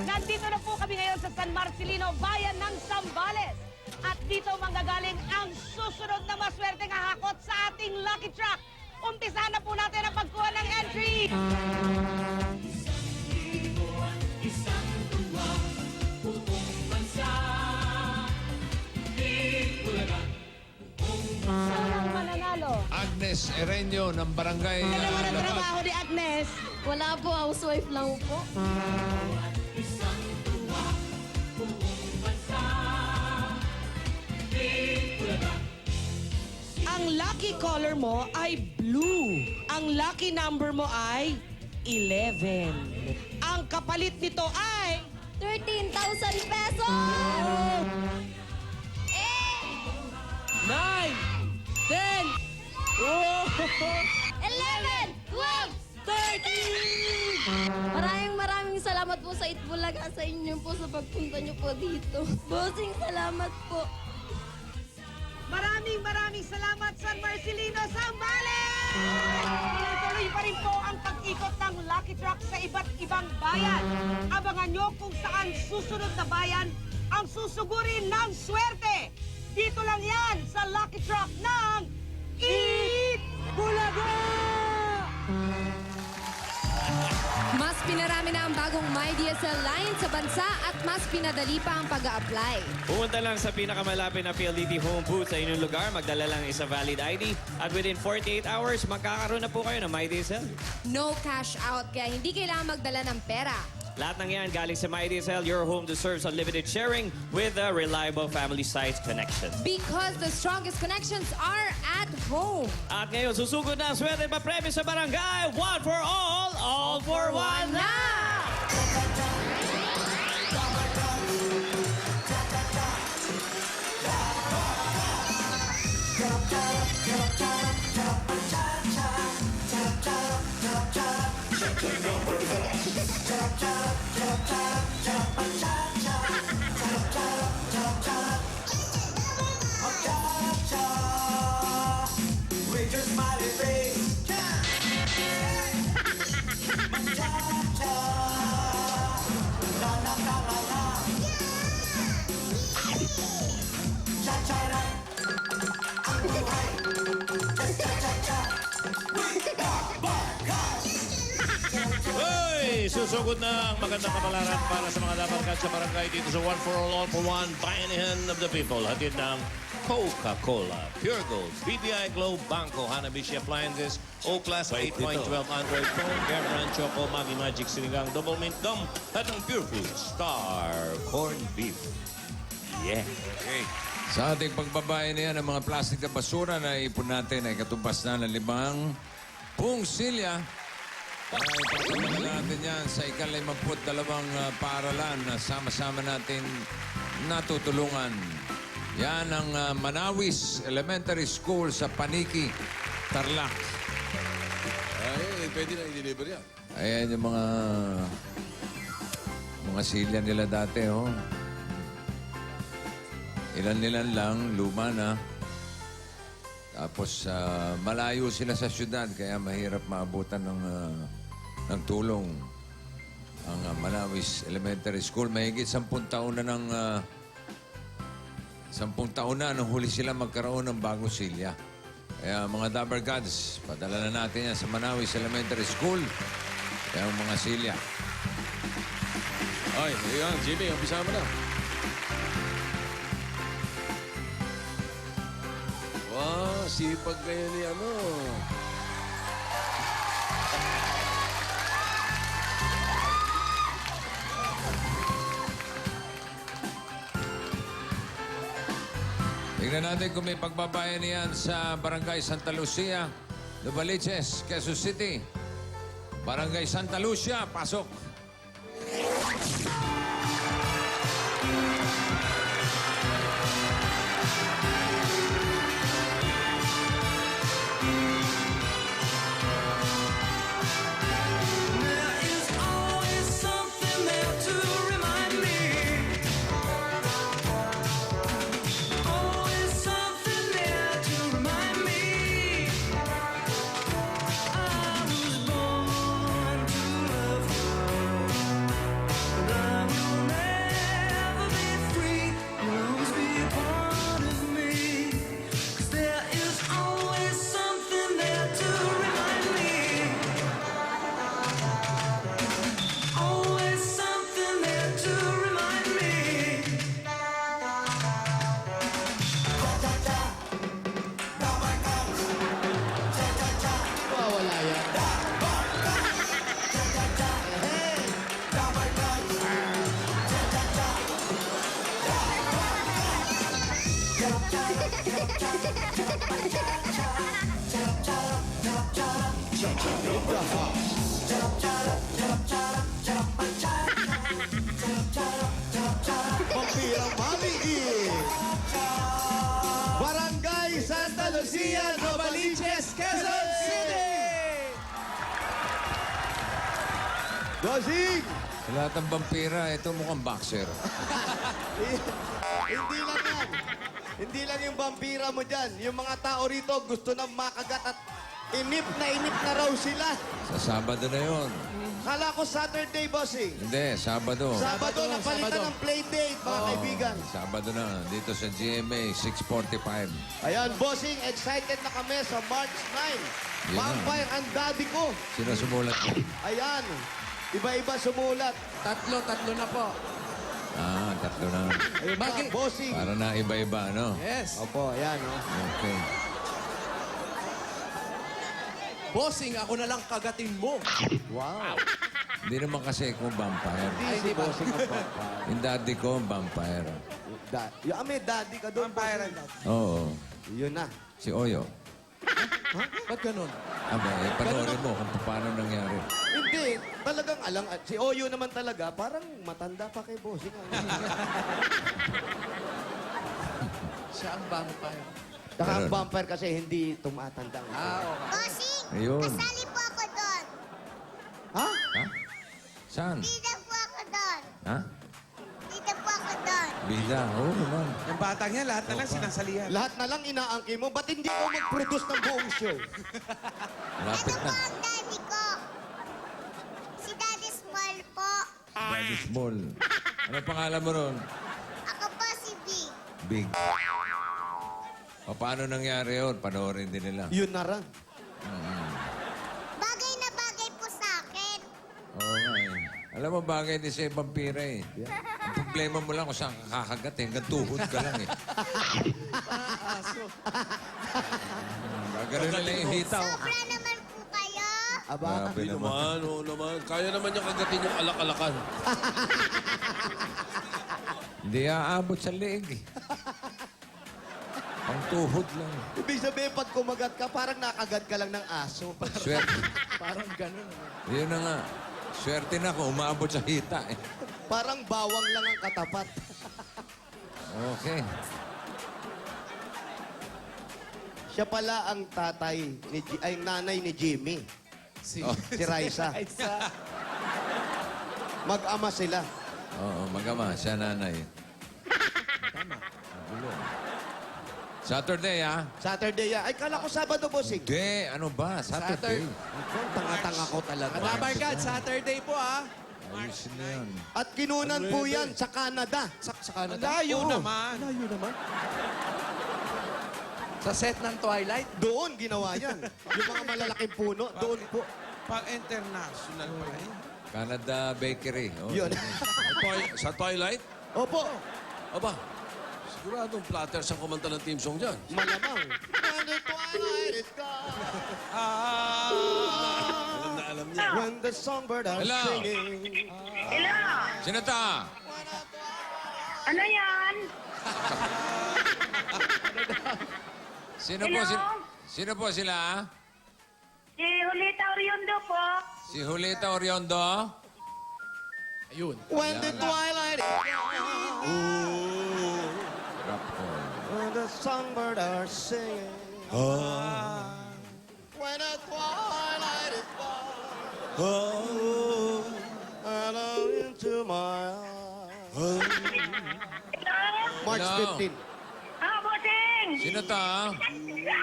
Nandito na po kami ngayon sa San Marcelino, bayan ng Zambales. At dito manggagaling ang susunod na maswerteng hahakot sa ating lucky truck. Umpisahan na po natin ang pagkuha ng entry. Sinong mananalo? Agnes Ereño ng Barangay Ano naman ang Labat. trabaho ni Agnes? Wala po, housewife lang po. Ang lucky color mo ay blue. Ang lucky number mo ay 11. Ang kapalit nito ay 13,000 pesos! 9, 10, oh, 11! 12! 13! Maraming salamat po sa Itbulaga sa inyo po sa pagpunta nyo po dito. Bossing, salamat po. Maraming salamat, San Marcelino, Zambales! Tuloy pa rin po ang pag-ikot ng Lucky Truck sa iba't ibang bayan. Abangan nyo kung saan susunod na bayan ang susugurin ng swerte. Dito lang yan sa Lucky Truck ng Eat Bulaga! Mas pinarami na ang bagong MyDSL line sa bansa at mas pinadali pa ang pag-a-apply. Pumunta lang sa pinakamalapit na PLDT home booth sa inyong lugar, magdala lang isa valid ID at within 48 hours, magkakaroon na po kayo ng MyDSL. No cash out, kaya hindi kailangan magdala ng pera. Lahat ng yan galing sa MyDSL, your home deserves unlimited sharing with a reliable family size connection. Because the strongest connections are at home. At ngayon, susugod na ang swerte pa premyo sa barangay. One for all for one na! Susugod na ang magandang kapalaran para sa mga dapat sa barangay dito sa One for All for One, Bayanihan of the People. Hatid ng Coca-Cola, Pure Gold, BPI Globe, Banco, Hanabishi Appliances, O-Class 8.12 Android phone, Cameron Choco, Mami Magic Sinigang, Double Mint Gum, at ng Pure Food Star Corned Beef. Yeah. Okay. Sa ating pagbabayan na yan, ang mga plastic na basura na ipon natin ay katumbas na ng 5 pungsilya. Ay, pagkakas natin yan sa ika-52 paaralan na sama-sama natin natutulungan. Yan ang Manawis Elementary School sa Paniki, Tarlac. Ay, pwede na i-deliver yan. Ayan yung mga silya nila dati, oh. Ilan-ilan lang, luma na. Tapos malayo sila sa syudad, kaya mahirap maabutan ng tulong. Ang Manawis Elementary School, mahigit 10 taon na ng 10 taon na nung huli sila magkaroon ng bagong silya. Kaya mga Dabber Gods, padala na natin yan sa Manawis Elementary School. Kaya ang mga silya. Ay, ayan, Jimmy, umpisa mo na. Wow, sipag kayo ni ano. Tingnan natin kung may pagbabayan niyan sa Barangay Santa Lucia, Novaliches, Quezon City. Barangay Santa Lucia, pasok. Maria Novaliches, Quezon City! Bossing! Sa lahat ng vampira, ito mukhang boxer. Hindi lang yan. Hindi lang yung vampira mo dyan. Yung mga tao rito gusto na makagat at inip na raw sila. Sa Sabado na yon. Kala ko Saturday, bossing. Hindi, Sabado. Sabado, napalitan ng play date, mga kaibigan. Sabado na, dito sa GMA, 6:45. Ayan, bossing, excited na kami sa March 9. Yun na. Vampire ang daddy ko. Sino sumulat mo? Ayan, iba-iba sumulat. Tatlo na po. Ah, tatlo na. Ayun pa, bossing. Para na iba-iba, no? Yes. Opo, ayan, oh. Okay. Bossing, ako na lang kagatin mo. Wow. Hindi naman kasi ako vampire. Hindi si bossing ang vampire. Yung daddy ko, vampire. May daddy ka doon. Vampire. Oo. Yun na. Si Oyo. Ba't ganun? Aba, panoorin mo kung paano nangyari. Hindi, talagang alang. Si Oyo naman talaga, parang matanda pa kay bossing. Siya ang vampire. Saka ang Meron. vampire kasi hindi tumatanda. Okay. Bossing, Ayun. kasali po ako doon. Ha? Ha? Saan? Bida po ako doon. Ha? Bida po ako doon. Bida. Oo naman. Yung batang yan, lahat na lang sinasalihan. Lahat na lang inaangkin mo. Ba't hindi ko mag-produce ng buong show? Malapit Ano na. po ang daddy ko? Si Daddy Small po. Daddy Small. Ano pangalan mo ron? Ako po si Big. Big. O, paano nangyari yun? Panoorin din nila. Yun na lang. Bagay na bagay po sa akin. Oo nga eh. Alam mo, bagay din sa vampira eh. Ang problema mo lang kung saan ka kakagat eh. Hanggang tuhod ka lang eh. Ganun nila yung hitaw. Sobra naman po kayo. Aba, Grabe Hindi naman. naman, oo naman. Kaya naman niya kagatin yung alak-alakan. Hindi aabot sa leeg eh. Ang tuhod lang. ibig sabihin, pag kumagat ka, parang nakagat ka lang ng aso. Swerte. Parang ganun. Yun na nga. Swerte na kung umaabot sa hita eh. Parang bawang lang ang katapat. Okay. Siya pala ang tatay, ay nanay ni Jimmy. Si, Oh. Si Raisa. Mag-ama sila. Oo, magama. Siya nanay. Magulo. Saturday, ah? Saturday yan. Ay, kala ko Sabado, bossing. Hindi. Ano ba? Saturday. Tanga-tanga ko talaga. Katabarkad, Saturday po ah. Ayos na yan. At kinunan po yan sa Canada. Sa Canada. Layo Oo. naman. Layo naman. Sa set ng Twilight. Doon ginawa yan. Yung mga malalaking puno, doon po. Pang-international pa rin. Canada Bakery. Oh, Yun. Sa Twilight? Opo. Aba, siguradong platters ang kumanta ng team song dyan. Malamang. When the twilight is gone. Alam na alam niya. When the songbird are Hello. singing. Hello? Sino ta? Ano yan? Sino po, sino po sila? Si Julita Oriondo po. Si Julita Oriondo? Ayun. When the twilight is gone. Rap ko. When the songbird are singing. When the twilight is gone. And I'm into my eyes. March Hello. 15. Ah, bossing! Sino ta? Oriondo!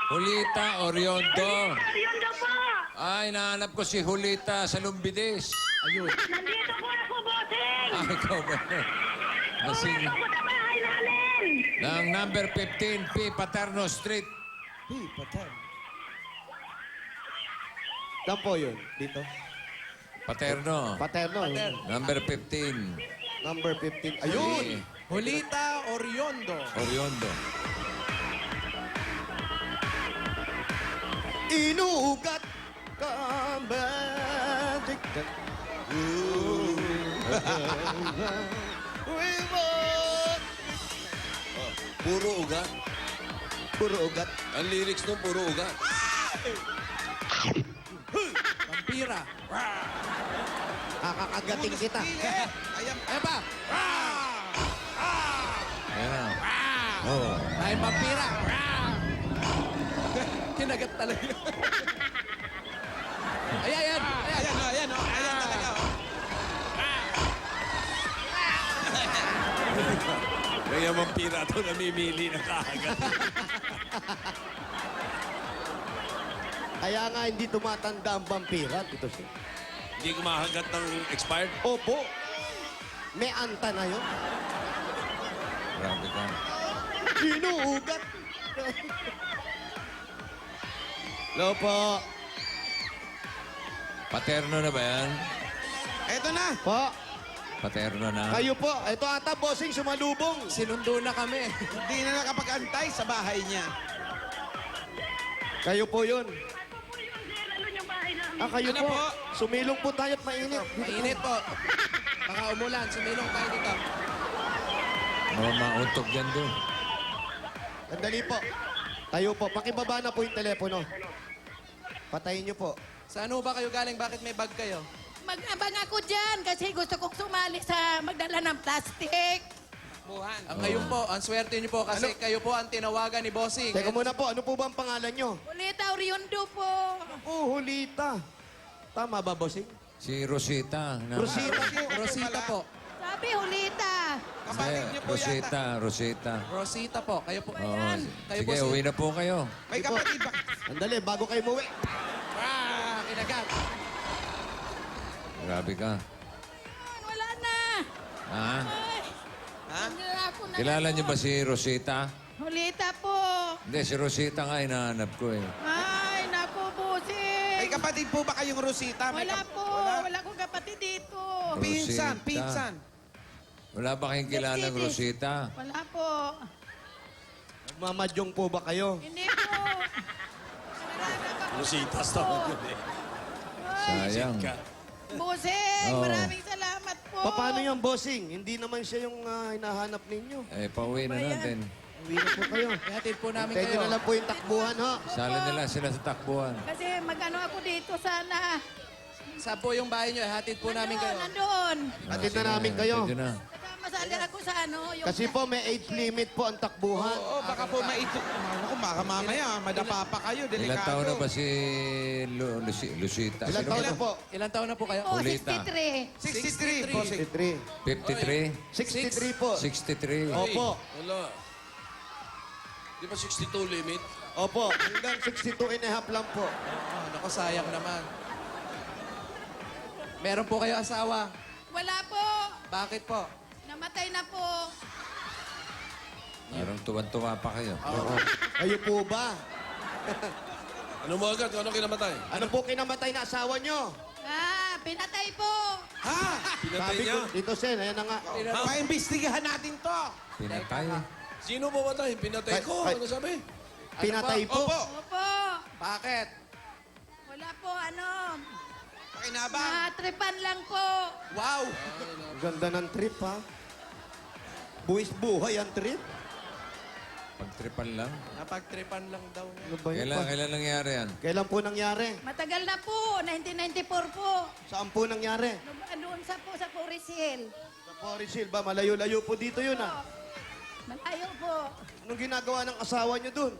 Julita Oriondo. Oriondo po! Ay, nahanap ko si Julita sa Lumbides. Ayun. Nandito po ako, bossing! Ah, ikaw ba? Nasing Ako sa bahay namin! ng number 15 P. Paterno Street. Saan po yun? Dito? Paterno. Paterno. Number 15. Number 15. Ayun! Si Julita Oriondo. Oriondo. Inuugat ka magic. We want. Puro ugat. Puro ugat. Ang lyrics nung puro ugat. Vampira. Kakakagating kita. Ayan pa. Ayan na. Oh. Ay, vampira. Kinagat talaga. Ayan. Ayan talaga. Kaya vampira ito namimili na kaagad. Kaya nga hindi tumatanda ang vampira, Tito Sen. Hindi kumahagat ng expired. Opo. May anta na yun. Grabe ka. Sinuugat. Hello po. Paterno na ba yan? Eto na. Po, Paterno na. kayo po. Ito ata, bossing, sumalubong. Sinundo na kami. Hindi na nakapag-antay sa bahay niya. Kayo po yun. Kayo Ano po. po? Sumilong po tayo at mainit. Mainit po. Baka umulan. Sumilong tayo dito. Mauntog yan doon. Sandali po. Tayo po. Pakibaba na po yung telepono. Patayin niyo po. Saan ho ba kayo galing? Bakit may bag kayo? Mag-abang ako dyan kasi gusto kong sumali sa magdala ng plastic. Buhan. Ang kayo po, ang swerte niyo po kasi kayo po ang tinawagan ni Bossing. Teka muna po. Ano po ba ang pangalan niyo? Ulita Oriondo po. Hulita. Tama ba, bossing? Si Rosita. Rosita po. Rosita po. Sabi Ulita. Kapatid niyo po yata. Rosita. Rosita po. Kayo po. Oh, Kayo sige, po si- uwi na po kayo. May kapatid ba? Sandali, bago kayo muwi. Kinagat. Grabe ka. Wala na. Ha? Ay, Ha? wala ako na. Kilala niyo ba si Rosita? Ulita po. Hindi, si Rosita nga hinahanap ko eh. Ay, naku, Busing. May kapatid po ba kayong Rosita? Wala po. Wala akong kapatid dito. Pinsan, Rosita. pinsan. Wala ba kayong kilalang Mercedes. Rosita? Wala po. Mamadyong po ba kayo? Hindi po. Rositas tawag yun eh. Sayang. Busing, Oo. maraming salamat po. Paano yung bossing? Hindi naman siya yung hinahanap ninyo. Eh, pauwi na natin. Uwi na po kayo. Ihatid po namin Pwede kayo. na lang po yung takbuhan, ha? Sala nila sila sa takbuhan. Kasi mag-ano ako dito sana. Saan po yung bahay niyo? Ihatid po namin kayo. Nandun. Atid na namin kayo. Pwede na. Masali ako sa ano. Yung Kasi po may age limit po ang takbuhan. Oo, baka po maito. Ako, baka mamaya, madapa pa kayo. Ilang Delikado. taon na ba si Lucita? Ilang Sino taon ba? na po? Ilang taon na po kayo? po, Ulita. 63. 63. Bossing. 63. 63 po. 53. Opo. Wala. Di ba 62 limit? Opo. Hanggang 62 and a half lang po. Naku, sayang naman. Meron po kayo asawa? Wala po. Bakit po? Namatay na po. Parang tuwan-tuwa pa kayo. Kayo po ba? Ano mo agad? Ano kinamatay? Ano po kinamatay na asawa nyo? Pinatay po. Ha? Pinatay Sabi niya? ko, Tito Sen, ayan na nga. Paimbestigahan natin to. Pinatay. Sino mamatay? Pinatay ko. Ay. Ano sabi? Pinatay po. Opo. Opo. Bakit? Wala po, ano. Pakinabang. Natripan lang po. Wow. Ganda ng trip, ha? Buwis buhay ang trip. Pagtripan lang. Napagtripan lang daw niya. Ano ba yun pa? Kailan nangyari yan? Kailan po nangyari? Matagal na po. 1994 po. Saan po nangyari? Doon sa po, sa Forest Hill. Sa Forest Hill ba? Malayo-layo po dito yun, ha? Malayo po. Anong ginagawa ng asawa nyo dun?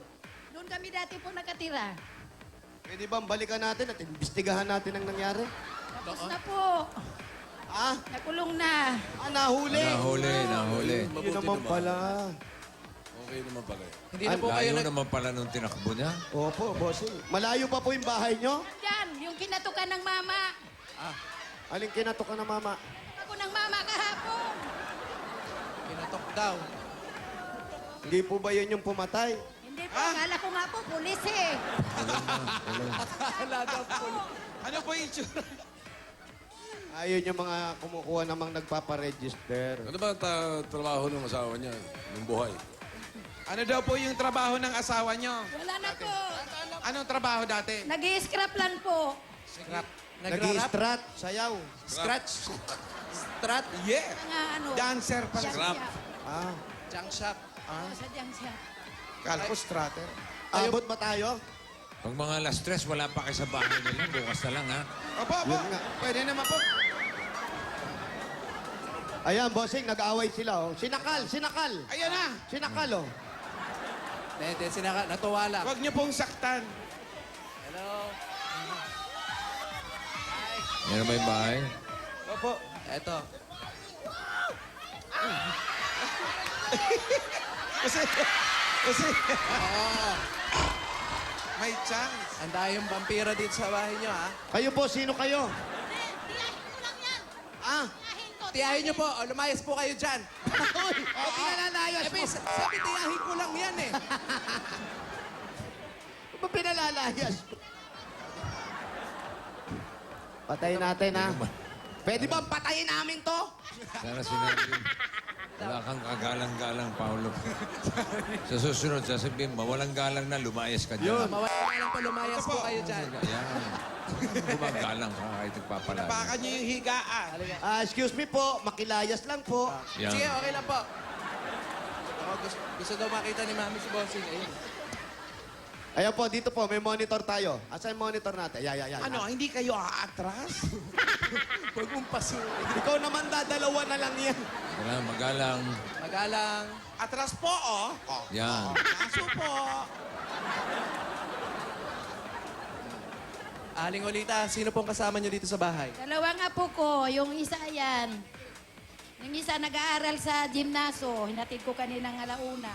Doon kami dati po nakatira. Pwede bang balikan natin at imbestigahan natin ang nangyari? Tapos na po. Ah? Nakulong na. Nahuli. Nahuli. Yun naman pala. Okay naman pala. Hindi na po kayo Layo nag... naman pala nung tinakbo niya. Opo, bossing. Malayo pa po yung bahay nyo? Yan, yung kinatukan ng mama. Aling kinatukan na mama? Ako ng mama kahapon. Pinatok daw. Hindi po ba yun yung pumatay? Hindi po, akala ko nga po, pulis eh. Wala daw po. Ano po yung itsura? Ayun yung mga kumukuha namang nagpaparegister. Ano ba ang trabaho ng asawa niya? Nung buhay? Ano daw po yung trabaho ng asawa nyo? Wala na po. Anong trabaho dati? Nag-i-scrap lang po. Scrap. Nag-i-strat, sayaw. Scratch. Strat? Yeah. Mga ano. Dancer pala. junk Scrap. shop. Ah, Junk shop. Oo, sa junk shop. Kala ko strater. abot ba tayo? Pag mga alas 3, wala pa kayo sa bahay nila. Bukas na lang, ha? Opo, opo. Yun nga. Pwede naman po. Ayan, bossing, nag-aaway sila, oh. Sinakal! Ayan na. Sinakal, oh. Natuwa lang. Huwag niyo pong saktan. Hello. Yan ba yung bahay? Opo. Eto. Kasi, may chance. Handa yung vampira dito sa bahay nyo, ha? Kayo po, sino kayo? Ah, Tiyahin nyo po. O, lumayas po kayo dyan. o pinalalayas mo. Sabi, tiyahin ko lang yan, eh. Ba pinalalayas mo? Patayin natin, ha? Pwede bang patayin namin to? Sana sinabi. Wala kang kagalang-galang, Paolo. Sa susunod, sasabihin mo, walang galang na, lumayas ka dyan. Mawala lang po, lumayas po kayo dyan. Yan. Gumagalang ka kahit nagpapalala. Baka niyo yung higaan. Excuse me po, makilayas lang po. Yan. Sige, okay lang po. Gusto daw makita ni Mami si Bossing. Ayun. Ayan po, dito po, may monitor tayo. Asan yung monitor natin? Yan. Ano, hindi kayo aatras? Huwag mong paso. Ikaw naman dadalawa na lang yan. Kailangan magalang. Magalang. Atras po, oh. Yan. Kaso po. Aling Olita, sino pong kasama nyo dito sa bahay? Dalawang apo ko, yung isa yan. Yung isa nag-aaral sa gymnaso, hinatid ko kaninang alauna.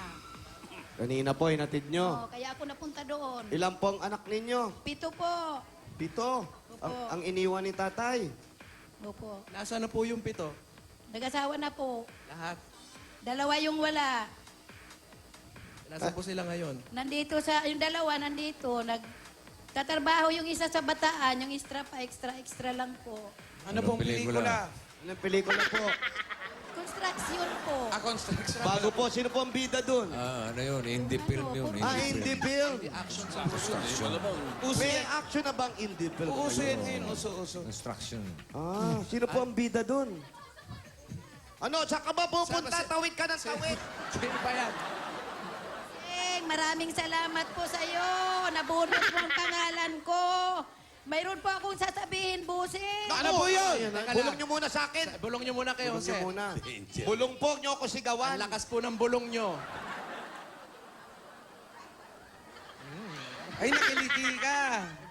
Kanina po, hinatid nyo. Oh, kaya ako napunta doon. Ilan pong anak ninyo? 7 po. 7. Opo. Ang iniwan ni tatay. Opo. Nasaan na po yung 7? Nag-asawa na po. Lahat. 2 yung wala. Nasaan po sila ngayon? Nandito yung 2 nandito. Nagtatrabaho yung isa sa Bataan, yung extra lang po. Ano Anong pong pelikula? Anong pelikula po? Construction po. Construction. Bago po, sino po ang bida dun? Ano yun? Indie film yun. Indie film. Action Uso May yan. action na bang indie film? Uso kayo? yan ngayon. Uso. Construction. Sino po ang bida dun? Ano, saan ka ba pupunta? Saan ba Tawid ka ng tawid. Sino pa yan? Maraming salamat po sa iyo. Nabunot mo ang pangalan ko. Mayroon po akong sasabihin, Busing. Ano po yun? Bulong nyo muna sa akin. Bulong nyo muna kayo, Bulong nyo Jose. muna. Bulong po nyo ako sigawan. Ang lakas po ng bulong nyo. Ay, nakiliti ka.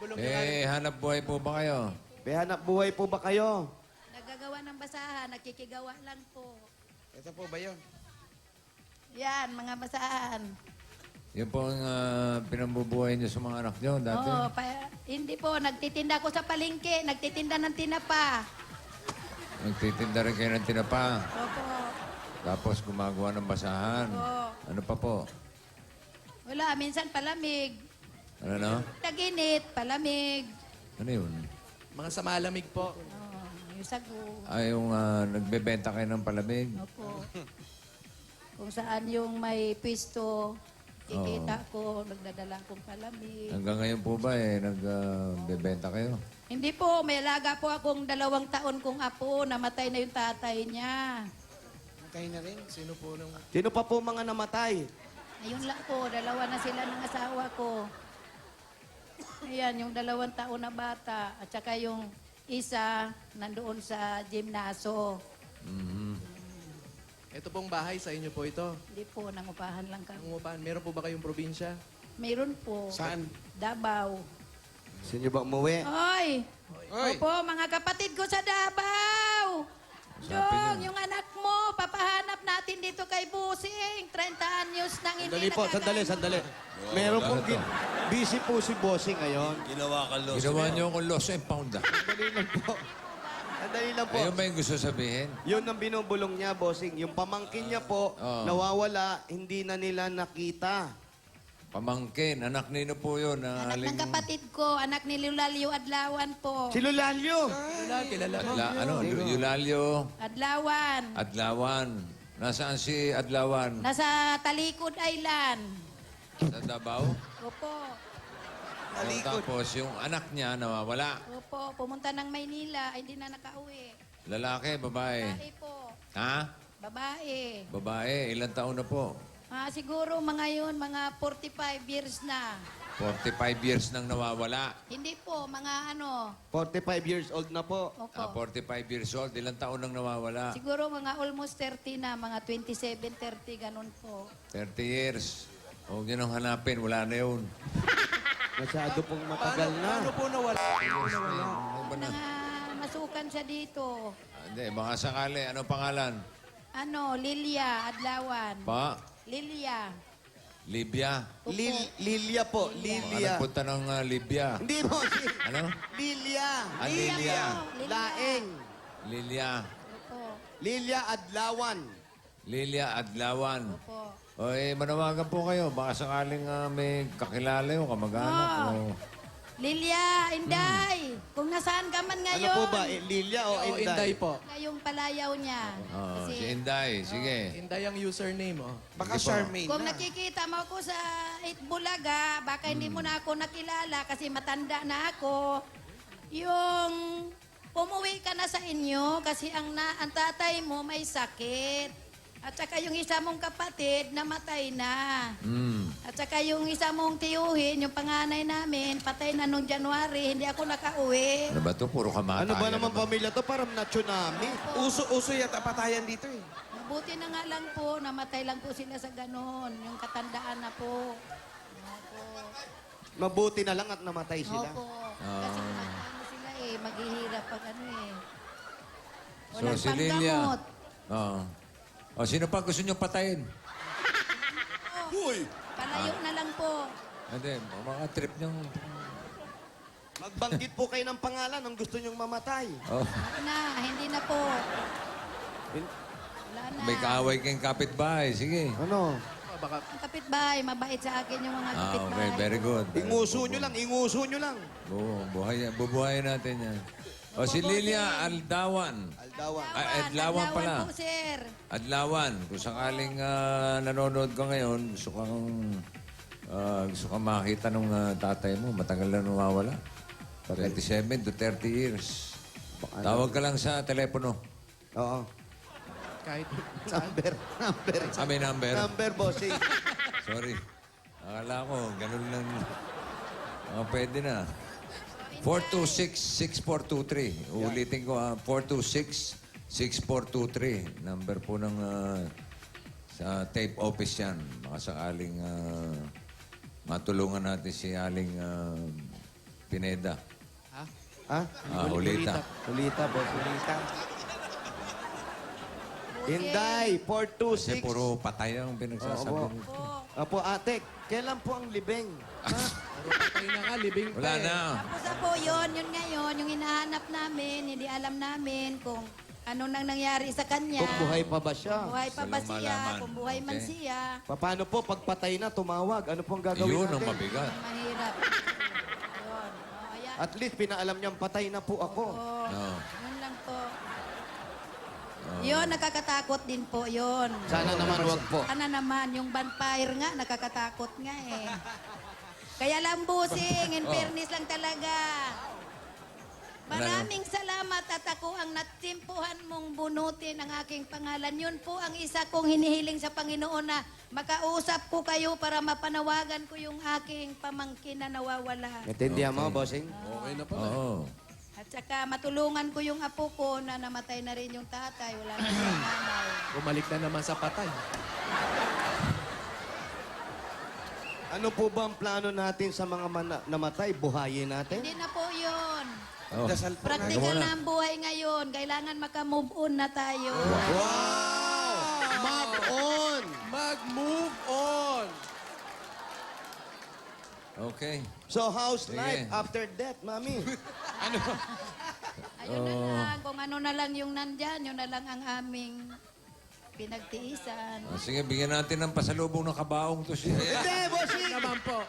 Bulong nyo kayo. Hanap buhay po ba kayo? May hanap buhay po ba kayo? Nagagawa ng basahan, nakikigawa lang po. Ito po ba yun? Yan, mga basahan. Yun po ang pinambubuhay niyo sa mga anak niyo dati? Oo, hindi po. Nagtitinda ko sa palengke. Nagtitinda ng tinapa. Nagtitinda rin kayo ng tinapa. Opo. Tapos gumagawa ng basahan. Oo. Ano pa po? Wala, minsan palamig. Ano no? Taginit, palamig. Ano yun? Mga sa malamig po. Yung sago. Yung nagbebenta kayo ng palamig? Opo. Kung saan yung may pwesto, kikita ko, nagdadala akong palamig. Hanggang ngayon po ba nagbebenta kayo? Hindi po, may alaga po akong 2 taon kong apo. Namatay na yung tatay niya. Kayo na rin. Sino po nung... Sino pa po mga namatay? Ayun lang po, 2 na sila ng asawa ko. Ayan, yung 2 taon na bata. At saka yung isa, nandoon sa gymnaso. Ito pong bahay sa inyo po ito. Hindi po, nangupahan lang kami. Nangungupahan. Meron po ba kayong probinsya? Mayroon po. Saan? Davao. Gusto nyo ba umuwi? Oy! Oy! Opo, mga kapatid ko sa Davao! Dong, yung anak mo, papahanap natin dito kay Busing. 30 anyos nang hindi Sandali. Meron pong busy po si Bossing ngayon. Ginawa niyo akong lost and found. Sandali lang po. Ayun ba yung gusto sabihin? Yun ang binubulong niya, Bossing. Yung pamangkin niya po, nawawala, hindi na nila nakita. Pamangkin, anak nino po yun. Anak ng kapatid ko, anak ni Lulalio Adlawan po. Si Lulalio! Kilala mo? Yulalio Adlawan. Adlawan. Nasaan si Adlawan? Nasa Talikod Island. Sa Davao? Opo. Tapos yung anak niya nawawala. Opo, pumunta ng Maynila, hindi na nakauwi. Lalaki, babae. Babae po. Ha? Babae. Babae, ilang taon na po? Siguro mga yun, mga 45 years na. 45 years nang nawawala. Hindi po, mga 45 years old na po. Opo. 45 years old, ilang taon nang nawawala? Siguro mga almost 30 na, mga 27, 30, ganun po. 30 years. Huwag yun ang hanapin. Wala na yun. Masyado pong matagal na. Paano po nawala? Ano ba na? Masukan siya dito. Hindi, baka sakali. Ano pangalan? Ano, Lilia Adlawan. Pa? Lilia. Libya? Lilia po, Lilia. Ano punta ng Libya? Hindi po, si Ano? Lilia. Lilia. Laeng. Lilia. Opo. Lilia Adlawan. Lilia Adlawan. Opo. O manawagan po kayo. Baka sakaling may kakilala yung kamag-anak. o- Lilia, Inday, kung nasaan ka man Ano ngayon. po ba? Lilia o O, Inday? Inday po. Ngayong palayaw niya. Oh, si Inday. Sige. Inday ang username, oh. Baka Charmaine Kung na. nakikita mo ako sa Itbulaga, baka hindi mo na ako nakilala kasi matanda na ako. Yung umuwi ka na sa inyo kasi ang tatay mo may sakit. At saka yung isa mong kapatid namatay na. At saka yung isa mong tiyuhin, yung panganay namin, patay na nung January, hindi ako nakauwi. Ano ba ito? Puro kamatayan. Ano ba naman pamilya to? Parang na tsunami. Uso yata patayan dito eh. Mabuti na nga lang po, namatay lang po sila sa ganon, yung katandaan na po. Opo. Mabuti na lang at namatay sila. Opo. Kasi ano sila eh, maghihirap pag ano eh. So, Walang si Lilia. panggamot. Oo. O, sino pa gusto nyo patayin? Uy! Palayo na lang po. Hindi, mga trip nyo. Magbanggit po kayo ng pangalan ng gusto nyong mamatay. Oh, Ako na, hindi na po. Wala na. may kaaway kayong kapitbahay. Sige. Ano? Ang kapitbahay, mabait sa akin yung mga kapitbahay. Okay, very good. Inguso nyo lang, inguso nyo lang. Bubuhayin natin yan. O, si Lilia Aldawan. Aldawan. Adlawan pala. po, sir. Adlawan, kung sakaling nanonood ka ngayon, gusto kang makita ng tatay mo, matagal na nawawala. 27 to 30 years. Tawag ka lang sa telepono. Oo. Kahit Number. May number. Number, bossing. Sorry. Akala ko, ganun lang. Pwede na. 426-6423. Uulitin ko, 426-6423. Number po ng sa tape office yan. Baka sakaling matulungan natin si Aling Pineda. Ha? Hulita. Ulita, boss. Ulita. Inday, Kasi 426. puro patay ang pinagsasabi. Opo. Apo, ate, kailan po ang libing? patay na nga, living pa Wala eh. na. Tapos po yun ngayon, yung hinahanap namin, hindi alam namin kung ano nang nangyari sa kanya. Kung buhay pa ba siya? Buhay pa ba Gusto lang siya? malaman. Kung buhay man Okay. siya. Paano po pag patay na, tumawag? Ano pong gagawin Yun natin? ang mabigat. Mahirap. Yun. O, ayan. At least pinaalam niyang patay na po ako. Oo. No. Yun lang po. Yun, nakakatakot din po yun. Sana naman wag po. Sana naman, yung vampire nga, nakakatakot nga eh. Kaya lang busing, in fairness lang talaga. Maraming salamat at ako ang natimpuhan mong bunutin ang aking pangalan. Yun po ang isa kong hinihiling sa Panginoon na makausap ko kayo para mapanawagan ko yung aking pamangkin na nawawala. Naintindihan mo, bossing? Okay na pala. Oo. At saka matulungan ko yung apo ko na namatay na rin yung tatay. Wala na siyang nanay. Bumalik na naman sa patay. Ano po ba ang plano natin sa mga namatay? Buhayin natin? Hindi na po yun. Oh. Dasal po na. Practical na ang buhay ngayon. Kailangan maka-move on na tayo. Wow! Mag-on! Mag-move on! Okay. So, how's Sige. life after death, mami? Ayun na lang. Kung ano na lang yung nandyan, yun na lang ang aming pinagtiisan. Sige, bigyan natin ng pasalubong ng kabaong to siya. Hindi, bossing! Naman po.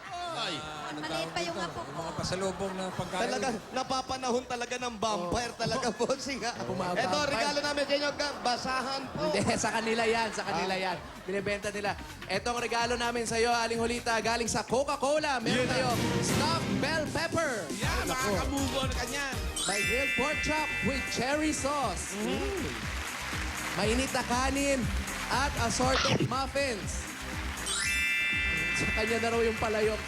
Maliit pa yung apo Yung ko. mga pasalubong na pagkain. Talaga, napapanahon talaga ng vampire talaga, bossing, ha? Mga Ito, vampire. regalo namin sa inyo, basahan po. Hindi, sa kanila yan, sa kanila yan. Binibenta nila. Etong regalo namin sa iyo, Aling Hulita, galing sa Coca-Cola. Meron tayo stuffed bell pepper. Yan, makaka-move on ka niyan. May grilled pork chop with cherry sauce. Mainit na kanin at assorted muffins. Sa kanya na raw yung palayok.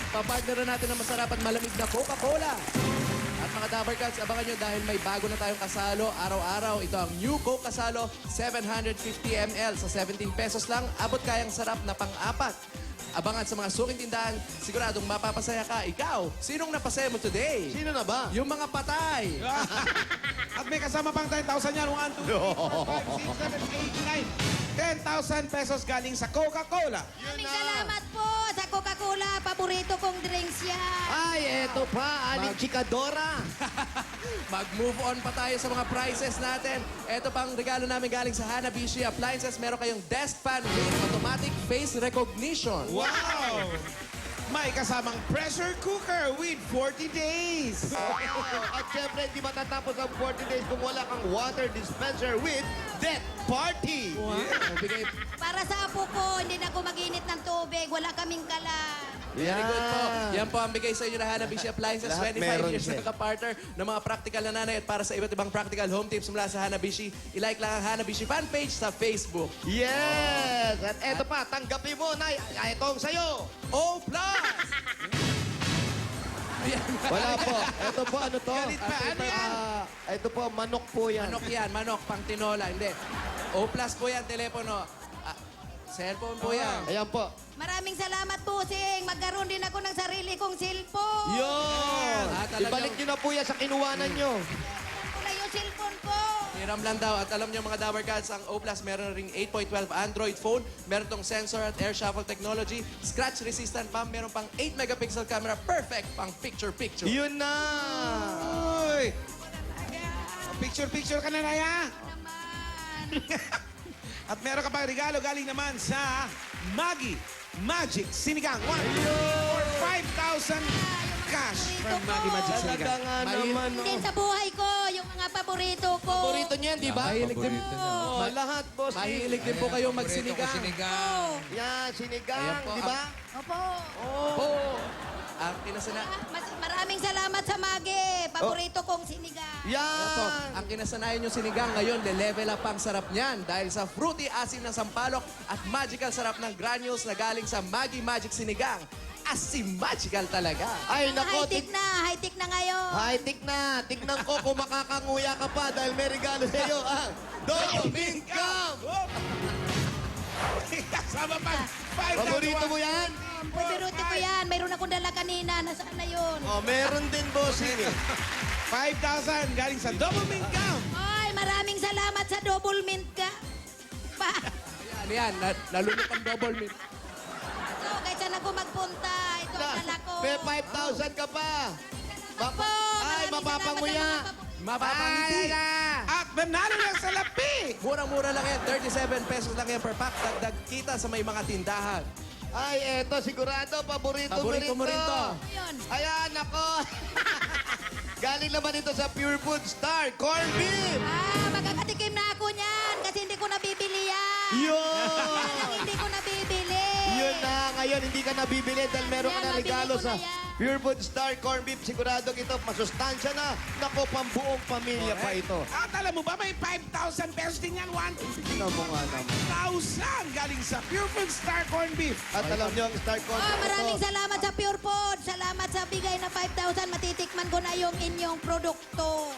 Papartner na natin ng masarap at malamig na Coca-Cola. At mga Dabber Cats, abangan nyo dahil may bago na tayong kasalo araw-araw. Ito ang New Coke Kasalo 750 ml sa 17 pesos lang. Abot kayang sarap na pang-apat. Abangan sa mga suking tindahan, siguradong mapapasaya ka. Ikaw, sinong napasaya mo today? Sino na ba? Yung mga patay. At may kasama pang 10,000 yan. 1, 2, 3, 4, 5, 6, 7, 8, 9. 10,000 pesos galing sa Coca-Cola. Maraming salamat po sa Coca-Cola. Paborito kong drinks yan. Ay, eto pa, Aling Chikadora. Mag-move on pa tayo sa mga prizes natin. Ito pang regalo namin galing sa Hanabishi Appliances. Meron kayong desk fan with automatic face recognition. Wow! May kasamang pressure cooker with 40 days. At syempre, hindi matatapos ang 40 days kung wala kang water dispenser with Death Party. Bigay. Para sa apo ko, hindi na ako mag-init ng tubig. Wala kaming kalan. Very good po. Yan po ang bigay sa inyo na Hanabishi Appliances. Lahat 25 meron years siya. na nakapartner ng mga practical na nanay. At para sa iba't ibang practical home tips mula sa Hanabishi, ilike lang ang Hanabishi fan page sa Facebook. Yes! At eto pa, tanggapin mo, Nay. Itong sa'yo. O+! Wala po. Ito po, ano to? Galit pa. Ano yan? Ito po, manok po yan. Manok yan, manok, pang tinola. Hindi. O+ po yan, telepono. Cellphone po yan. Ayan po. Maraming salamat po, Sing. Magkaroon din ako ng sarili kong cellphone. Yun! talagang- Ibalik nyo na po yan sa kinuwanan nyo. Wala yung cellphone ko. Hiram lang daw. At alam niyo mga Dower Cats, ang O+, meron ring 8.12 Android phone. Meron tong sensor at air shuffle technology. Scratch resistant pa. Meron pang 8 megapixel camera. Perfect pang picture-picture. Yun na! Uy! Picture-picture ka na, Naya. Naman. At meron ka pang regalo galing naman sa Maggie Magic Sinigang. 1 for 5,000 cash from Maggie Magic Talaga Sinigang. nga naman. Din sa buhay ko, yung mga paborito ko. Paborito niyo yan, di ba? Mahilig din, Oh, lahat, boss. mahilig din po kayo magsinigang. Sinigang. Yan, sinigang, Ayan po, di ba? Opo. Oh. Ang kinasana... Maraming salamat sa Magi. Paborito kong sinigang. Ayan po, Yan! ang kinasanayan yung sinigang ngayon, le-level up ang sarap niyan dahil sa fruity asim ng sampalok at magical sarap ng granules na galing sa Maggie Magic Sinigang. Asim magical talaga. Ay, nako, High-tech na. High-tech na ngayon. high-tech na. Tignan ko kung makakanguya ka pa dahil may regalo sa iyo ang Double Income! Kasama pa 5,000. Paborito mo yan? Paborito ko yan. Mayroon akong dala kanina. Nasaan na yun? Oh, meron din, bossing. 5,000 galing sa Double Income. Ay, maraming salamat sa double mint ka. Pa. Yan, nalunok ang double meat. So, kahit saan ako magpunta, ito ang dala ko. May 5,000 ka pa. Po, Ay, maraming mapapanguya. salamat sa mga Mapapangiti. At manalo lang sa lapi. Murang-mura lang yan, 37 pesos lang yan per pack. Dagdag kita sa may mga tindahan. Ay, eto, sigurado, paborito Paborito mo rin to. Ayun. Ayan, ako. Galing naman ito sa Pure Food Star, corn beef. Magkakatikim na ako niyan kasi hindi ko nabibili yan. Yun! Yan hindi ko nabibili. Yun na, ngayon hindi ka nabibili dahil meron ka Yan, na nabili regalo ko na sa yan. Pure Food Star Corn Beef. Siguradong ito, masustansya na. Nako, pambuong pamilya pa ito. At alam mo ba, may 5,000 pesos din yan. 1,000 Tingnan mo nga naman. galing sa Pure Food Star Corn Beef. At alam niyo ang Star Corn Beef Maraming ito. salamat sa Pure Food. Salamat sa bigay na 5,000. Matitikman ko na yung inyong produkto.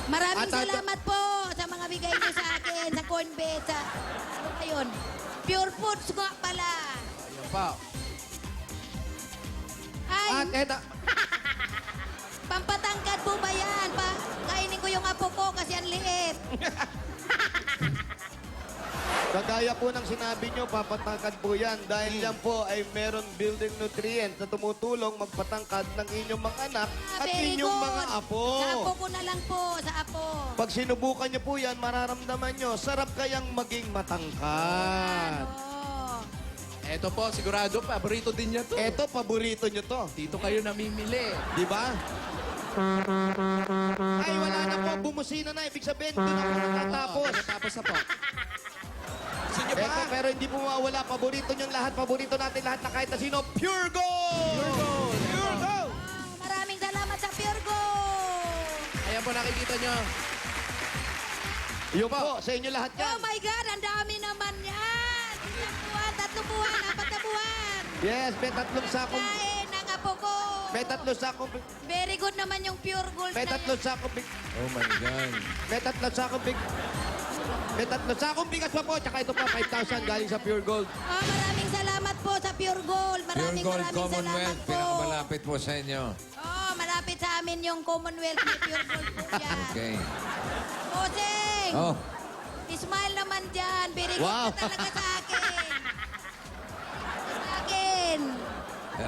Maraming at- salamat po sa mga bigay niyo sa akin, sa corn beef, sa... Ano ba yun? Pure Foods nga pala. Ayun pa. Ay, At eto, pampatangkad po ba yan? Kainin ko yung apo ko kasi ang liit. kagaya po ng sinabi niyo, papatangkad po yan. Dahil yan po ay meron building nutrients na tumutulong magpatangkad ng inyong mga anak at Very inyong good. mga apo. Sa apo ko na lang po, sa apo. Pag sinubukan niyo po yan, mararamdaman niyo, sarap kayang maging matangkad. Ano? Eto po, sigurado, paborito din niya to. Eto, paborito niyo to. Dito kayo namimili. Di ba? Ay, wala na po. Bumusina na. Ibig sabihin, doon ako natatapos. Tapos na po. Gusto niyo Eto, ba? pero hindi po mawawala. Paborito niyong lahat. Paborito natin lahat na kahit na sino. Pure Gold! Pure Gold! Pure Gold. Maraming salamat sa Pure Gold. Ayan po, nakikita nyo. Yun po, sa inyo lahat yan. Oh my God, ang dami naman yan. Isang buwan, 3 buwan, 4 na buwan. Yes, may tatlong sakong... Kain ng apo ko. May tatlong sakong... Very good naman yung Pure Gold May na tatlong sakong... Oh my God. May tatlong sakong... May tatlo. Sakong bigas pa po, tsaka ito pa, 5,000 galing sa Pure Gold. Maraming salamat po sa Pure Gold. Pure Maraming Gold salamat Commonwealth, po. pinakamalapit po sa inyo. Malapit sa amin yung Commonwealth. May Pure Gold po yan. Okay. Bossing! Oh, Smile naman dyan. Birigit Wow. ka talaga sa akin. Sa akin.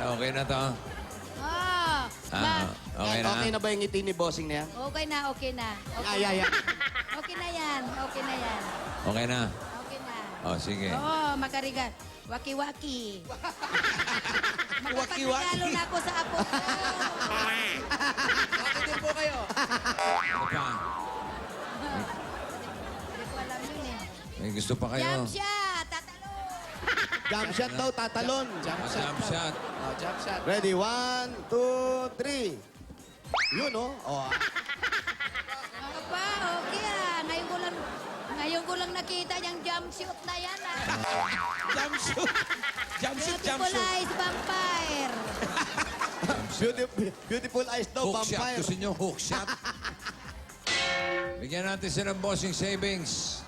okay na to. Okay na. Okay na ba yung ngiti ni Bossing na yan? Okay na, okay na. Okay, Ay. okay na yan, okay na yan. Okay na. Okay na. Oh, sige. Oo, makarigan. Waki-waki. Waki-waki. Makapagregalo na ako sa apo ko. Bakit din po kayo? Ano pa? Hindi ko alam yun eh. May gusto pa kayo? Jump shot, tatalo. Jump shot daw, tatalon. Jump shot. Jump shot. Oh, jump shot. Ready, 1, 2, 3. Yun, oh. Ako pa, okay ah. Ngayon ko lang nakita yung jump shoot na yan ah. Jump shoot. Jump shoot, jump Beautiful shoot. eyes vampire. Beautiful eyes daw, Hook shot. vampire. Gusto nyo hook shot? Bigyan natin sila ng bossing savings.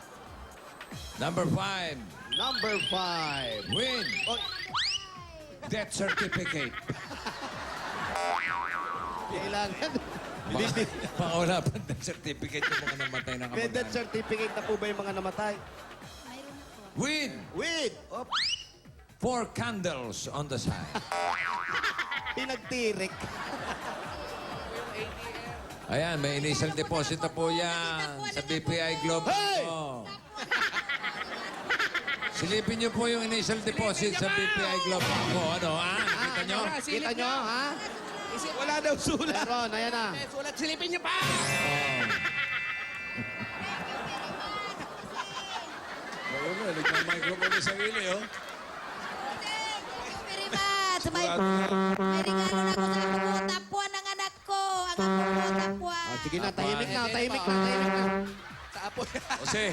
Number 5. Number 5. Win. Oh, Death certificate. kailangan. Baka wala pa death certificate yung mga namatay na May death kamag-anak. certificate na po ba yung mga namatay? Win. Wait! Oh, 4 candles on the side. pinagtirik. Ayan, may initial deposit na po yan sa BPI Globe. Hey! Oh. Silipin niyo po yung initial deposit sa BPI Globe. Ano, Kita nyo? Kita nyo, ha? Wala daw sulat. Meron, ayan na. Sulat, silipin niyo pa! Ayun na, nagka-microphone sa sarili, oh. Thank you very much. May regalo na ako sa apo ko. Tapuan ng anak ko. Ang apo ko, tapuan. Oh, sige na, tahimik na. Sa apo. Jose,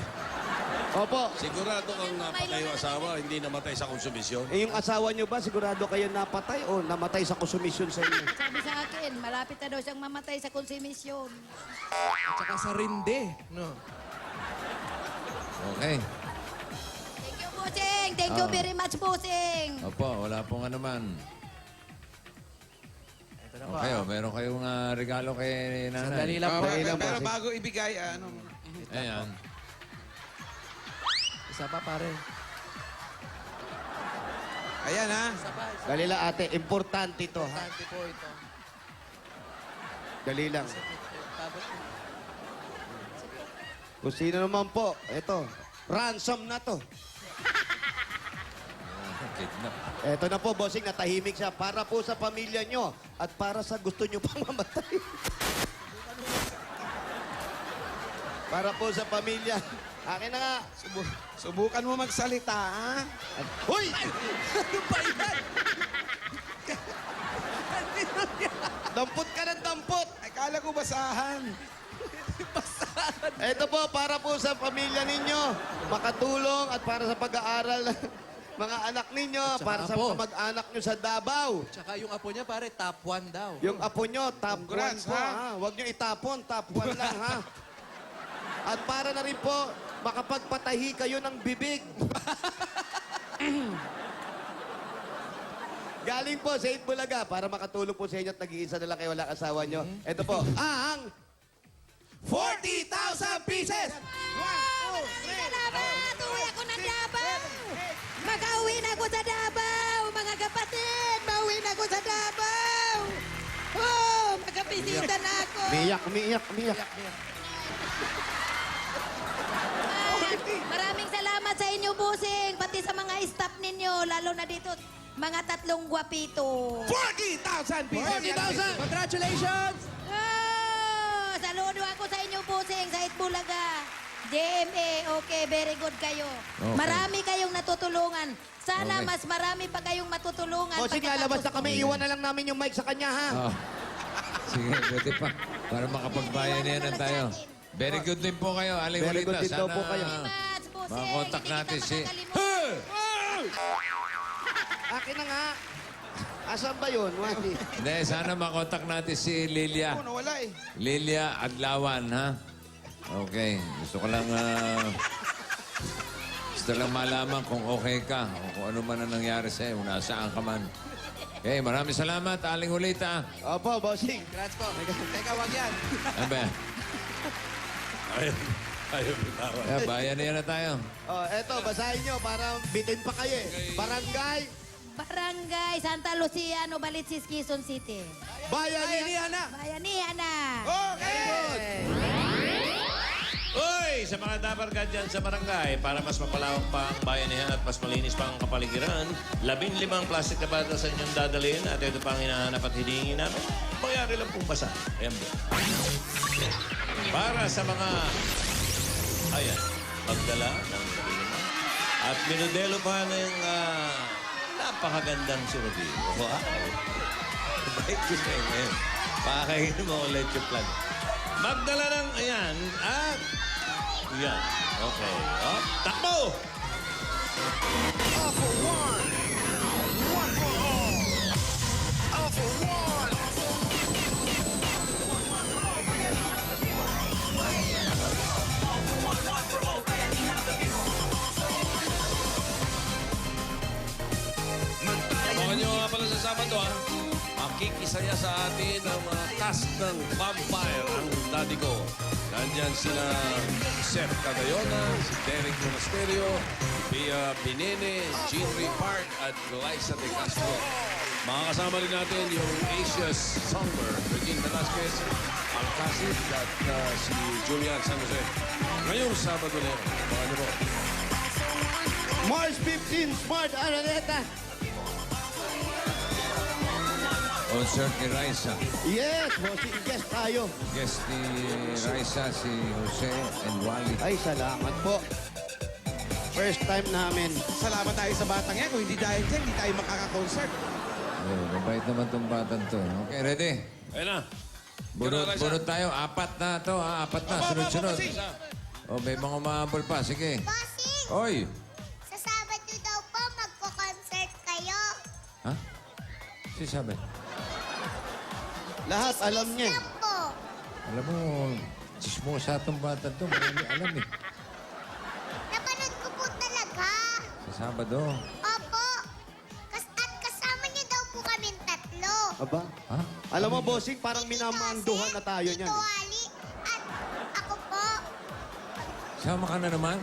Opo. sigurado kang napatay yung asawa, hindi namatay sa konsumisyon. Eh, yung asawa nyo ba, sigurado kayo napatay o namatay sa konsumisyon sa inyo? Sabi sa akin, malapit na daw siyang mamatay sa konsumisyon. At saka sa rinde. No. Okay. Thank you, Busing. Thank you very much, Busing. Opo, wala pong anuman. Ito na po. Okay, meron kayong regalo kay nanay. Sandali lang po. Pero bago ibigay, ano, Ayan. Isa pa, pare. ayan ha. Isa pa. Dali lang, ate. Importante to, ha? Importante po ito. Dali lang. Tabot po. Kung sino naman po, eto. Ransom na to. Kidnap. Eto na po, bossing, natahimik siya. Para po sa pamilya nyo at para sa gusto nyo pang mamatay. Para po sa pamilya. Akin na nga. Subukan mo magsalita, ha? Hoy! Ano ba yan? Dampot ka ng dampot! Ay, kala ko basahan. Ito po, para po sa pamilya ninyo. Makatulong at para sa pag-aaral ng mga anak ninyo. At saka Para sa apo. mga mag-anak nyo sa Davao. Tsaka yung apo niya, pare, top 1 daw. Yung apo nyo, top 1 Congrats, po, ha? ha? Huwag nyo itapon, top 1 lang, ha? At para na rin po, makapagpatahi kayo ng bibig. Galing po sa Itbulaga para makatulong po sa inyo at nag-iisa na lang kayo wala asawa nyo. Ito po, ang 40,000 pieces! Salamat! Uwi ako ng Davao! Makauwi na ako sa Davao! Mga kapatid! Mauwi na ako sa Davao! Oh! Magkabisita na ako! miyak. Maraming salamat sa inyo, Busing! Pati sa mga staff ninyo, lalo na dito, mga tatlong gwapito. 40,000 pieces! 40,000! Congratulations! Oh! Saludo ako sa inyo, Busing, sa Itbulaga. JMA, okay, very good kayo. Okay. Marami kayong natutulungan. Sana Okay. mas marami pa kayong matutulungan. Bossing, lalabas na kami. Iwan na lang namin yung mic sa kanya, ha? Oh. Sige, buti pa. Para makapagbayan na yan tayo. Very good din po kayo, Aling Very Ulita. good din daw po kayo. Salamat, Busing. Makakontak Hindi natin kita si... makakalimutan. Akin na nga. Asan ba yun, Wadi? Hindi, sana makontak natin si Lilia. Ako, nawala eh. Lilia Adlawan, ha? Okay. Gusto lang malaman kung okay ka o kung ano man ang nangyari sa'yo, nasaan ka man. Okay, maraming salamat, Aling Hulita. Opo, bossing. Congrats po. Teka, wag yan. Ano ba? Ayaw bitawan. Bayan na tayo. Oh, eto, basahin nyo para bitin pa kayo eh. Barangay, Barangay Santa Lucia, Novaliches, Quezon City. Bayanihan. Bayanihan na. Okay! Uy! Sa mga dabarkad dyan sa barangay, para mas mapalawak pa ang bayanihan at mas malinis pa ang kapaligiran, 15 plastic na bata sa inyong dadalhin at ito pa ang hinahanap at hiningi namin. Bayari lang pong basa. Ayan po. Para sa mga, magdala ng sarili mo. At minodelo pa ng napakagandang si Rodrigo. Wow! Bait ko sa inyo. Pakakainin mo ulit yung plan. Magdala ng, ayan, at, yan. Okay. Oh, takbo! All for one. One for all. All for one. Abangan nyo nga pala sa Sabado, ha? Makikisaya sa atin ang mga cast ng Vampire, ang daddy ko. Nandyan sina Seth Cagayona, si Derek Monasterio, Pia Binene, Jean Ray Park, at Liza De Castro. Makakasama rin natin yung Asia's Songbird, Regine Velasquez, ang Casid, at si Julian San Jose. Ngayong Sabado na yun. Abangan nyo po. March 15, Smart Araneta. Concert ni Raisa. Yes, bossing. Guest tayo. Guest ni Raisa, si Jose and Wally. Ay, salamat po. First time namin. Salamat tayo sa batang yan. Kung hindi dahil dyan, hindi tayo makaka-concert. Mabait naman tong batang to. Okay, ready? Ayun na. Bunot tayo. Apat na to, ha? Apat na. Sunod-sunod. Oh, may mga umahabol pa. Sige. Bossing, Oy! sa Sabado daw po magko-concert kayo. Ha? Si sabi. Lahat alam niya. Yan po. Alam mo, chismosa itong batang to. Marami alam eh. Napanood ko po talaga. Sa Sabado. Opo. At kasama niyo daw po kaming tatlo. Aba? Ha? Alam mo, bossing, parang minamanduhan na tayo niyan. Tito Eh. Ali at ako po. Sama ka na naman.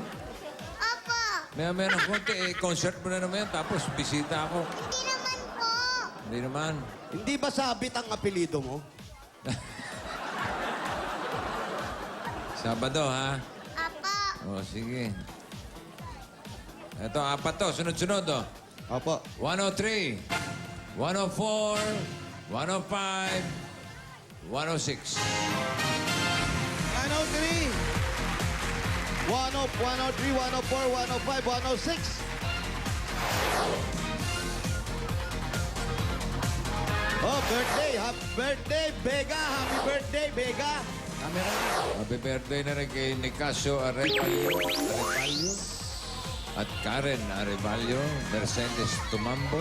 Opo. Maya-maya ng konti, concert mo na naman yan. Tapos, bisita ako. Hindi naman po. Hindi naman. Hindi ba sabit ang apelido mo? Sabado, ha? Opo. O, sige. Ito, apat to. Sunod-sunod, oh. Opo. 103, 104, 105, 106. 103. 103, 104, 105, 106. Oh, birthday. Happy birthday, Vega. Happy birthday, Vega. Happy birthday na rin kay Nicasio Arevalo at Karen Arevalo, Mercedes Tumambo,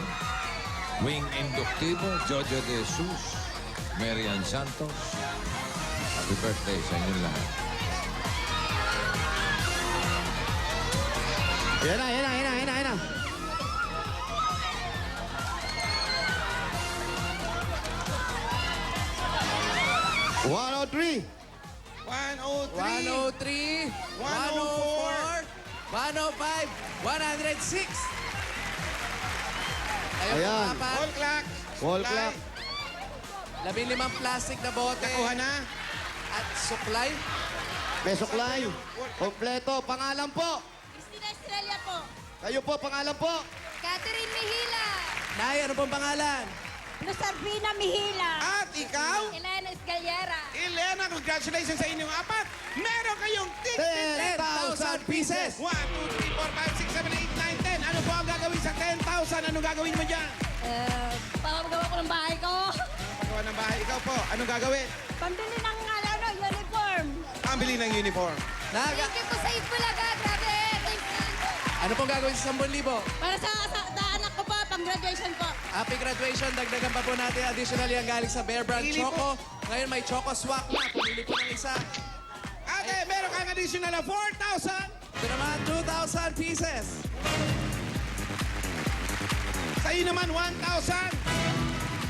Wing Inductivo, Jojo De Jesus, Marian Santos. Happy birthday sa inyo lahat. Yan na, yan na, yan na, yan na, yan na. One, 103. 103. 103, 104, 105, 106. Ayun, Ayan. apat. Wall clock. Wall Supply. clock. 15 plastic na bote. Nakuha na. At supply. May suklay. Kompleto. Pangalan po. Christina Estrella po. Kayo po, pangalan po. Catherine Mihila. Nay, ano pong pangalan? Nosarbina Mihila. At ikaw, Elena Escalera. Elena, congratulations sa inyong apat. Meron kayong 10,000 pieces. 1, 2, 3, 4, 5, 6, 7, 8, 9, 10. Ano po ang gagawin sa 10,000? Anong gagawin mo dyan? Papagawa ko ng bahay ko. Pagawa ng bahay. Ikaw po, anong gagawin? Pambili ng uniform. Ang bili ng uniform. Naga, Thank you po sa Itbulaga. Grabe. Thank you. ano pong gagawin sa 10,000? Para sa anak ko po, pang graduation po. Happy graduation. Dagdagan pa po natin additionally ang galing sa Bear Brand Pili Choco. Ngayon may Choco Swak na. Pumili po ng isa. At meron kang additional na 4,000. Ito naman, 2,000 pieces. Sa iyo naman, 1,000.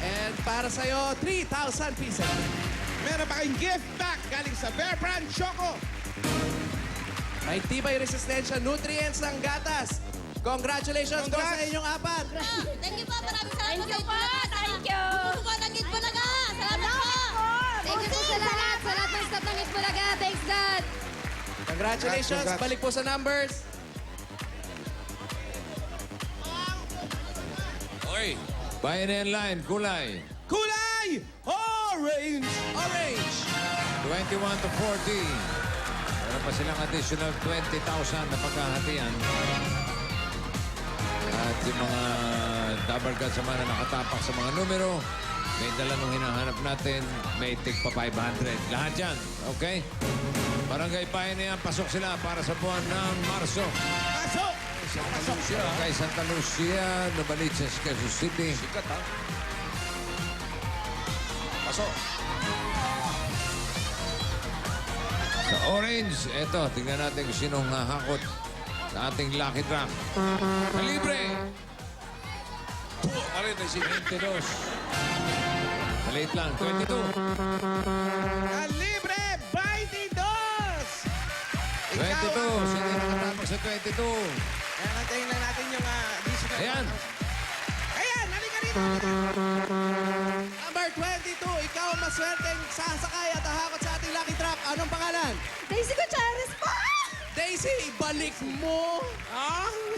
And para sa'yo, 3,000 pieces. Meron pa kayong gift pack galing sa Bear Brand Choco. May tibay, resistensya, nutrients ng gatas. Congratulations po sa inyong apat. Thank you po. Maraming salamat. Thank you po. Thank you. Po, nagit po na ka. Salamat po. Thank you po sa lahat ng staff ng Itbulaga. Thanks, Dad. Congratulations. Congrats. Balik po sa numbers. Okay. Bayan line, kulay. Kulay orange. Orange. 21 to 40. Meron pa silang additional 20,000 na pagkahatian. At yung mga double guts naman na nakatapak sa mga numero, may dala nung hinahanap natin, may tig pa 500. Lahat yan, okay? Barangay Pioneer, pasok sila para sa buwan ng Marso. Pasok. Barangay Santa Lucia, Novaliches, Quezon City. Sikat, ha? Pasok. Sa Orange, eto, tingnan natin kung sinong hahakot sa ating Lucky Drop. Kalibre! Arin, 22. Maliit lang, 22. Kalibre 22. 22. Sino yung nakatapak sa 22? Ayan, antayin lang natin yung additional. Ayan. Ayan, halika rito. Number 22, ikaw ang maswerteng sasakay at hahakot sa ating lucky trap. Anong pangalan? Daisy Gutierrez po. Daisy, balik mo.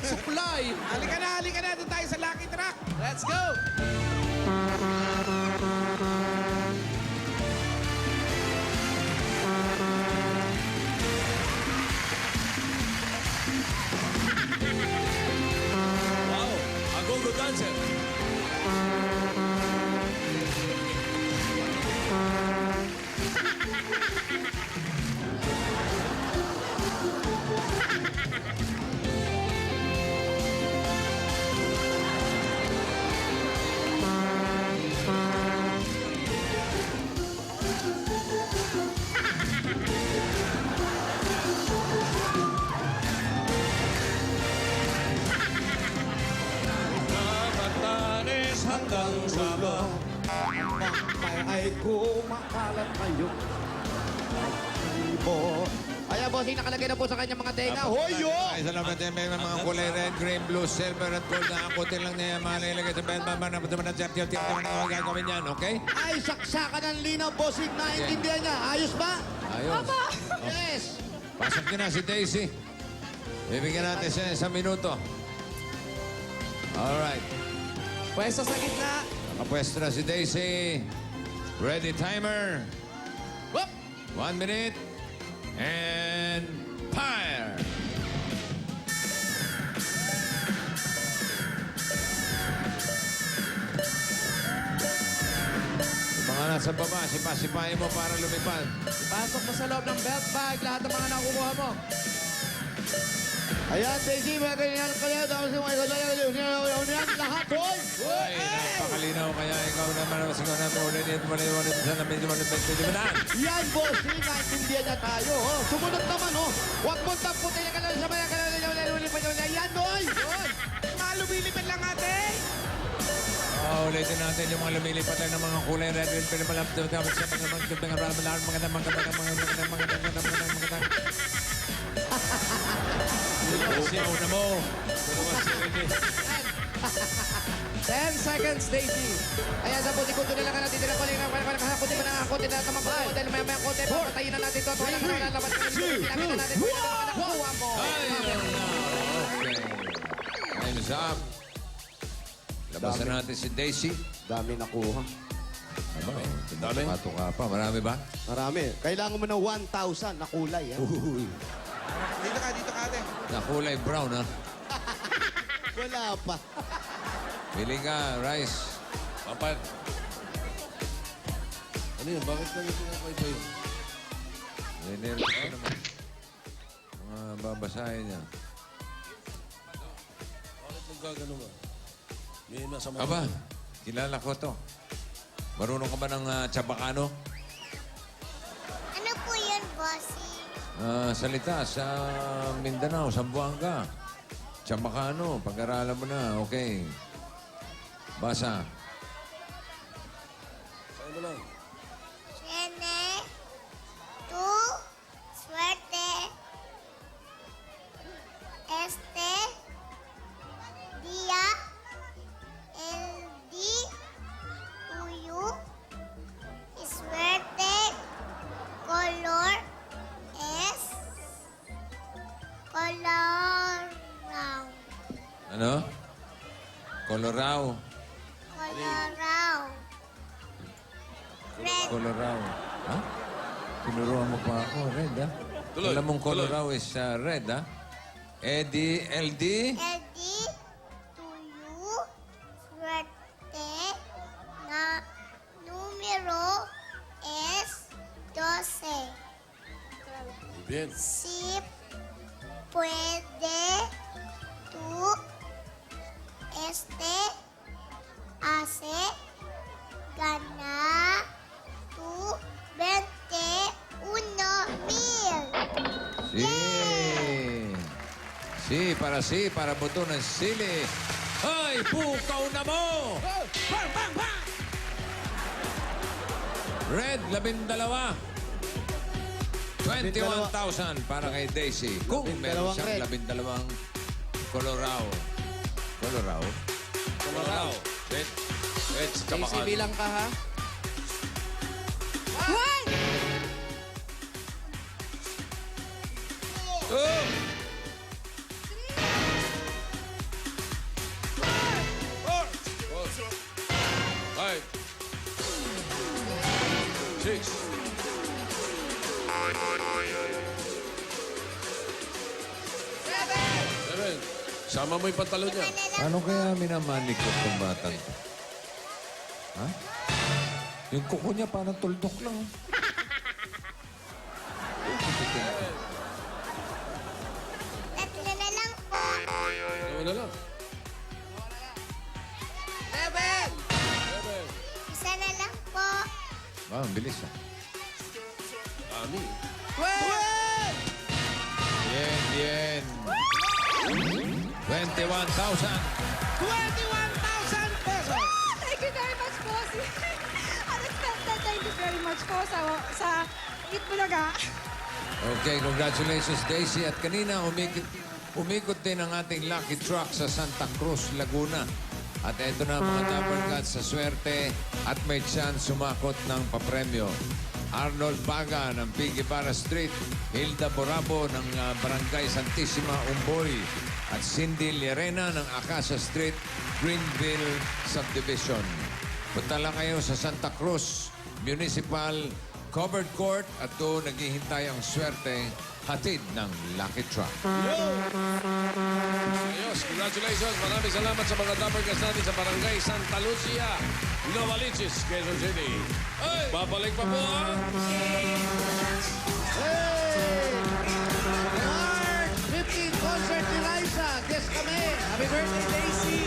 Supply. Halika na. Doon tayo sa Lucky Truck. Let's go. Wow, a go-go dancer. Batanes hanggang Sabah. Ay kumakalat kayo. Ayan, bossing, nakalagay na po sa kanyang mga tenga. Hoyo! Ay, salamat din. May mga kulay red, green, blue, silver, at gold na akutin lang niya. Mga nilagay sa bed, mama na naman at tiyap na gagawin yan, okay? Ay, saksakan ng linaw, bossing. Naintindihan niya. Ayos ba? Ayos. Yes! Pasok niyo na si Daisy. Bibigyan natin siya isang minuto. Alright. Pwesto sa gitna. Nakapwesto na si Daisy. Ready timer. Whoop. 1 minute. And fire! Mga nasa baba, sipasipahin mo para lumipad. Pasok mo sa loob ng belt bag lahat ng mga nakukuha mo. Ayan, Daisy, mga ganyan kaya. Tapos yung mga ganyan, lahat, boy! Ay, napakalinaw kaya ikaw naman ang sigaw natin ulit sa namin Yan, bossing, naintindihan niya tayo. Oh. Sumunod naman, oh. Huwag mo taputin na kanila sa mga kanila. Yan, boy! Mga lumilipad lang ate. Ulitin natin yung mga lumilipat lang ng mga kulay red, red, pero malam sa mga siyaw na mo. 10 seconds, Daisy. Ayan, sa puti-kunto nila ka natin. Tinapalin na, kunti pa na, kunti na naman pa. Dahil maya-maya kunti, papatayin na natin ito. Wala ka na labas. Pinakita natin. Nakuha mo. Time's up. Labasan natin si Daisy. Dami nakuha. Dami? Tuka pa. Marami ba? Marami. Kailangan mo ng 1,000 na kulay. Dito ka ate. Na kulay brown, ha? Wala pa. Pili ka, Rice. Pampayar. Ano yun? Bakit kami pinapaypa yun? Nervous ka naman. Mga babasahin niya. Bakit magkagano ba? May masama. Aba, kilala ko to. Marunong ka ba ng Chabacano? Ano po yan, bossing? salita sa Mindanao, Zamboanga. Chabacano, pag-aralan mo na. Okay. Basa. Sa'yo mo lang. Tiene, tu, suerte, este, día, el di, tuyo, suerte, color, es, color, Ano? Colorao. colorao, red, Colorao. Ha? Tinuruan mo pa ako. Red, ha? Tuloy, Alam mong tuloy. Colorao is red, ha? LD. el di, tuyo, suerte, na, número, es 12. Muy bien. Si puede tú hace gana tú 21,000. Sí, para buto ng sili. Ay, pukaw na mo! Red, 12. 21,000 para kay Daisy. Kung meron siyang 12 Colorao. Colorao? Colorao. Red. Red sa Daisy, Chabacano. bilang ka, ha? Oh! 5. 6. 7. Sama mo yung pantalon niya. Ano kaya minamanikot ng batang to? Ha? Yung kuko niya parang tuldok lang. Tatlo na lang po. Ano na lang? 7. Isa na lang po. Ah, ang bilis ah. Dami. Bien. 21,000. 21,000 pesos! Thank you very much po. Unexpected. Thank you very much po sa Itbulaga. Okay, congratulations Daisy. At kanina umikot din ang ating lucky truck sa Santa Cruz, Laguna. At eto na mga Dapper Cats sa swerte at may chance sumakot ng papremyo. Arnold Baga ng Pigibara Street, Hilda Borabo ng Barangay Santissima, Umboy, at Cindy Llerena ng Acacia Street, Greenville Subdivision. Punta lang kayo sa Santa Cruz Municipal Covered Court at doon naghihintay ang swerte hatid ng Lucky Truck. Ayos, congratulations. Maraming salamat sa mga Dapper Cats natin sa Barangay Santa Lucia, Novaliches, Quezon City. Ay, babalik pa po ah. March 15 concert ni Liza. Guest kami. Happy birthday, Daisy.